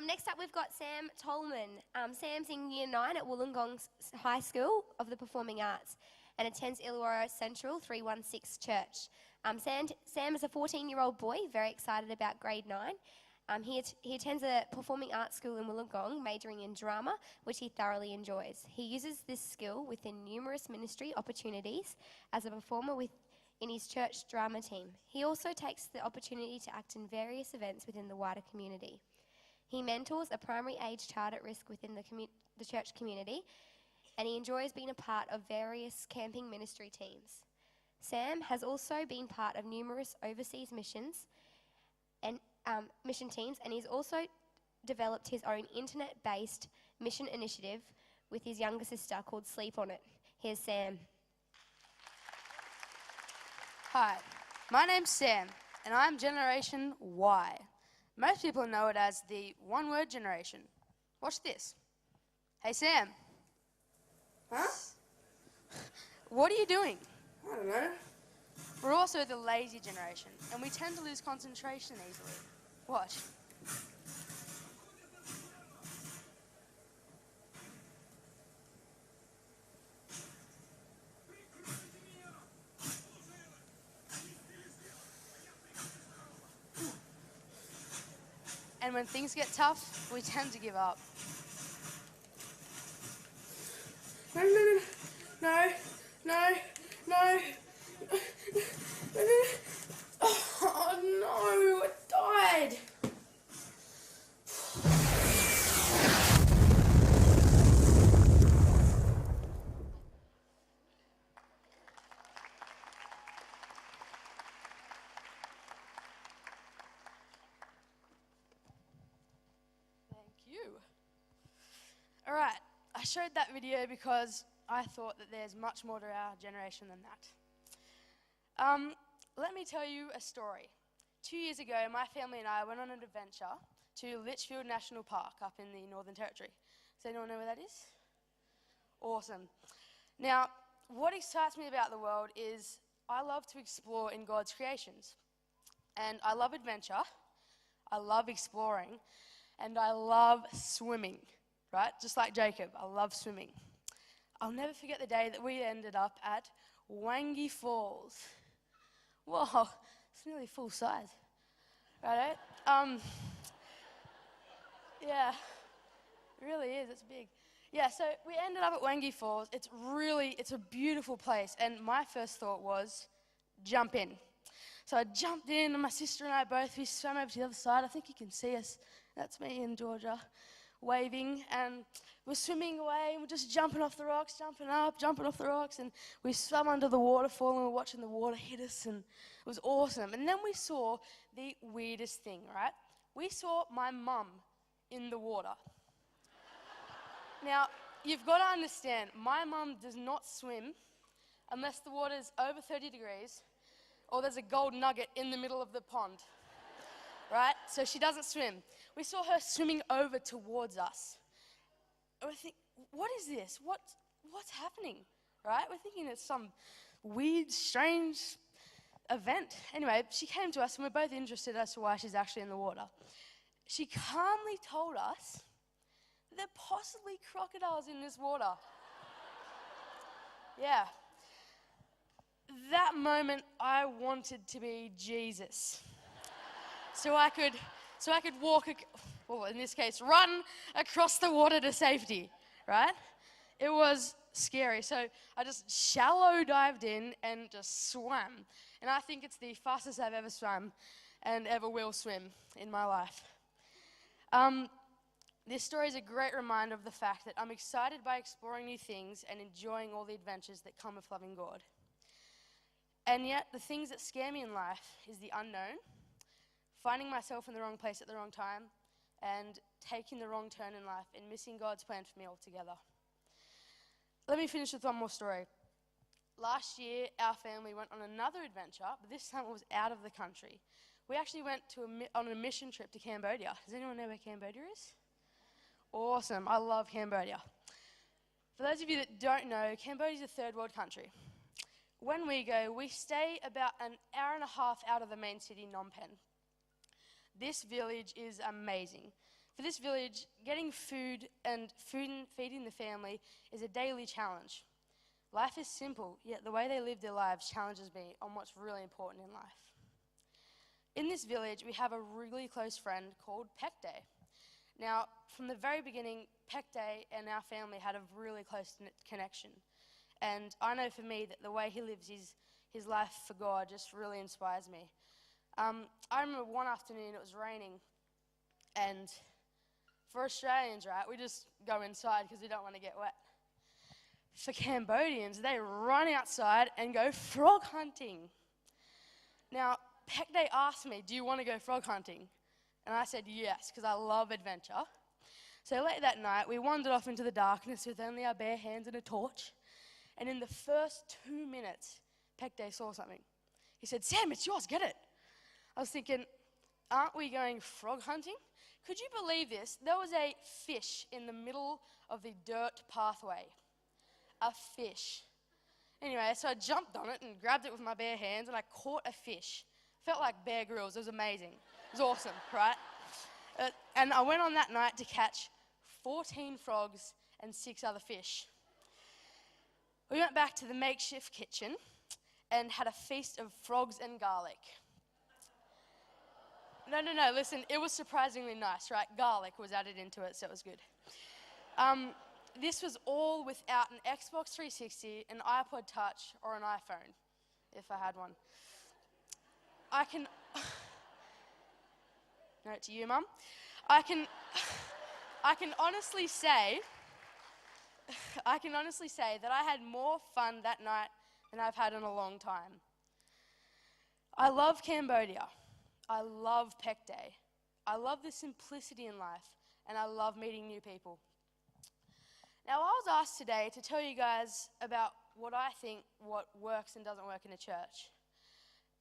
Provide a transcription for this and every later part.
Next up, we've got Sam Tolman. Sam's in Year 9 at Wollongong High School of the Performing Arts and attends Illawarra Central 316 Church. Sam is a 14-year-old boy, very excited about grade 9. He attends a performing arts school in Wollongong, majoring in drama, which he thoroughly enjoys. He uses this skill within numerous ministry opportunities as a performer in his church drama team. He also takes the opportunity to act in various events within the wider community. He mentors a primary age child at risk within the church community, and he enjoys being a part of various camping ministry teams. Sam has also been part of numerous overseas missions and mission teams, and he's also developed his own internet-based mission initiative with his younger sister called Sleep On It. Here's Sam. Hi, my name's Sam, and I'm Generation Y. Most people know it as the one-word generation. Watch this. Hey, Sam. Huh? What are you doing? I don't know. We're also the lazy generation, and we tend to lose concentration easily. Watch. And when things get tough, we tend to give up. No. Oh no, it died. All right, I showed that video because I thought that there's much more to our generation than that. Let me tell you a story. 2 years ago, my family and I went on an adventure to Litchfield National Park up in the Northern Territory. Does anyone know where that is? Awesome. Now, what excites me about the world is I love to explore in God's creations. And I love adventure, I love exploring, and I love swimming. Right? Just like Jacob, I love swimming. I'll never forget the day that we ended up at Wangi Falls. Whoa, it's nearly full size. Right? Yeah, it really is, it's big. Yeah, so we ended up at Wangi Falls. It's a beautiful place. And my first thought was, jump in. So I jumped in, and my sister and I both, we swam over to the other side. I think you can see us. That's me in Georgia, waving, and we're swimming away, and we're just jumping off the rocks, jumping up, jumping off the rocks, and we swam under the waterfall, and we're watching the water hit us, and it was awesome. And then we saw the weirdest thing, right? We saw my mum in the water. Now, you've got to understand, my mum does not swim unless the water's over 30 degrees or there's a gold nugget in the middle of the pond, right? So she doesn't swim. We saw her swimming over towards us. And we think, what is this? What's happening, right? We're thinking it's some weird, strange event. Anyway, she came to us, and we're both interested as to why she's actually in the water. She calmly told us that there are possibly crocodiles in this water. Yeah. That moment, I wanted to be Jesus. So I could walk, well, in this case, run across the water to safety, right? It was scary. So I just shallow dived in and just swam. And I think it's the fastest I've ever swum and ever will swim in my life. This story is a great reminder of the fact that I'm excited by exploring new things and enjoying all the adventures that come with loving God. And yet, the things that scare me in life is the unknown, finding myself in the wrong place at the wrong time, and taking the wrong turn in life and missing God's plan for me altogether. Let me finish with one more story. Last year, our family went on another adventure, but this time it was out of the country. We actually went on a mission trip to Cambodia. Does anyone know where Cambodia is? Awesome. I love Cambodia. For those of you that don't know, Cambodia is a third world country. When we go, we stay about an hour and a half out of the main city, Phnom Penh. This village is amazing. For this village, getting food and feeding the family is a daily challenge. Life is simple, yet the way they live their lives challenges me on what's really important in life. In this village, we have a really close friend called Peck Day. Now, from the very beginning, Peck Day and our family had a really close connection. And I know for me that the way he lives his life for God just really inspires me. I remember one afternoon it was raining, and for Australians, right, we just go inside because we don't want to get wet. For Cambodians, they run outside and go frog hunting. Now, Peck Day asked me, do you want to go frog hunting? And I said yes, because I love adventure. So late that night, we wandered off into the darkness with only our bare hands and a torch. And in the first 2 minutes, Peck Day saw something. He said, Sam, it's yours, get it. I was thinking, aren't we going frog hunting? Could you believe this? There was a fish in the middle of the dirt pathway. A fish. Anyway, so I jumped on it and grabbed it with my bare hands and I caught a fish. Felt like Bear Grylls. It was amazing. It was awesome, right? And I went on that night to catch 14 frogs and 6 other fish. We went back to the makeshift kitchen and had a feast of frogs and garlic. No, listen, it was surprisingly nice, right? Garlic was added into it, so it was good. This was all without an Xbox 360, an iPod Touch, or an iPhone, if I had one. Note to you, Mum. I can honestly say that I had more fun that night than I've had in a long time. I love Cambodia. I love Peck Day. I love the simplicity in life, and I love meeting new people. Now, I was asked today to tell you guys about what I think what works and doesn't work in a church.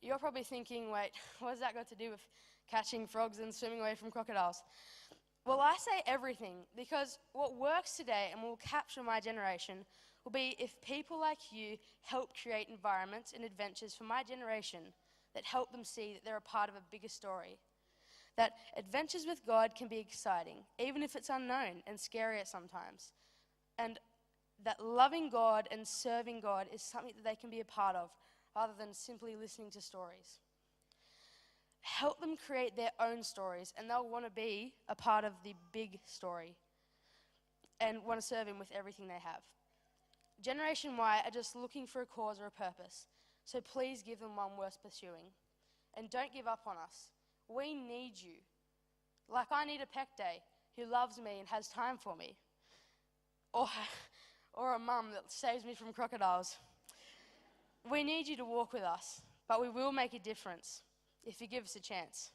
You're probably thinking, wait, what has that got to do with catching frogs and swimming away from crocodiles? Well, I say everything, because what works today and will capture my generation will be if people like you help create environments and adventures for my generation that help them see that they're a part of a bigger story. That adventures with God can be exciting, even if it's unknown and scary at sometimes. And that loving God and serving God is something that they can be a part of, rather than simply listening to stories. Help them create their own stories, and they'll want to be a part of the big story and want to serve Him with everything they have. Generation Y are just looking for a cause or a purpose, so please give them one worth pursuing. And don't give up on us. We need you. Like I need a Peck Day who loves me and has time for me. Or a mum that saves me from crocodiles. We need you to walk with us, but we will make a difference if you give us a chance.